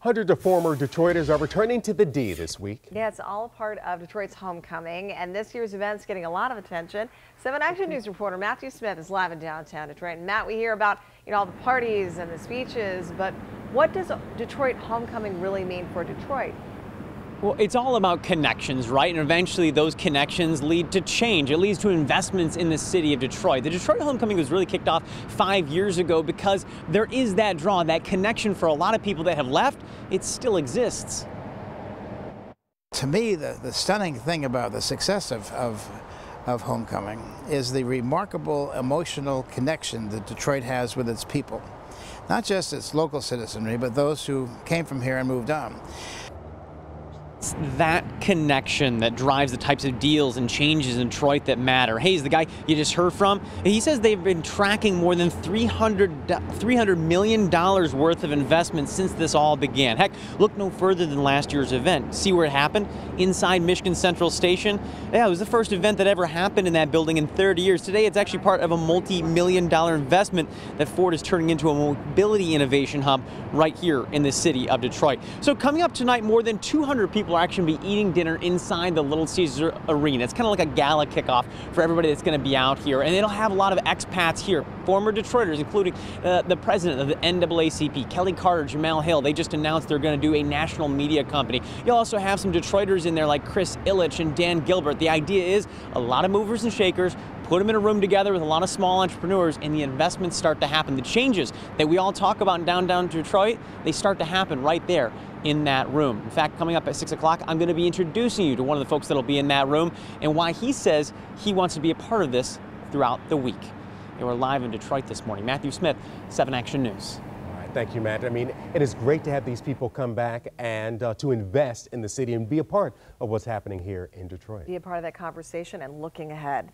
Hundreds of former Detroiters are returning to the D this week. Yeah, it's all part of Detroit's homecoming, and this year's event's getting a lot of attention. 7 Action News reporter Matthew Smith is live in downtown Detroit. And Matt, we hear about all the parties and the speeches, but what does Detroit homecoming really mean for Detroit? Well, it's all about connections, right? And eventually those connections lead to change. It leads to investments in the city of Detroit. The Detroit homecoming was really kicked off 5 years ago because there is that draw, that connection for a lot of people that have left. It still exists. To me, the stunning thing about the success of homecoming is the remarkable emotional connection that Detroit has with its people. Not just its local citizenry, but those who came from here and moved on. It's that connection that drives the types of deals and changes in Detroit that matter. Hayes, the guy you just heard from, he says they've been tracking more than $300 million worth of investment since this all began. Heck, look no further than last year's event. See where it happened? Inside Michigan Central Station. Yeah, it was the first event that ever happened in that building in 30 years. Today, it's actually part of a multi-million-dollar investment that Ford is turning into a mobility innovation hub right here in the city of Detroit. So coming up tonight, more than 200 people are actually be eating dinner inside the Little Caesars Arena. It's kind of like a gala kickoff for everybody that's going to be out here, and it'll have a lot of expats here, former Detroiters, including the president of the NAACP, Kelly Carter, Jamal Hill. They just announced they're going to do a national media company. You'll also have some Detroiters in there like Chris Illich and Dan Gilbert. The idea is a lot of movers and shakers, put them in a room together with a lot of small entrepreneurs, and the investments start to happen. The changes that we all talk about in downtown Detroit, they start to happen right there in that room. In fact, coming up at 6 o'clock, I'm going to be introducing you to one of the folks that'll be in that room and why he says he wants to be a part of this throughout the week. And we're live in Detroit this morning. Matthew Smith, 7 Action News. All right, thank you, Matt. I mean, it is great to have these people come back and to invest in the city and be a part of what's happening here in Detroit. Be a part of that conversation and looking ahead.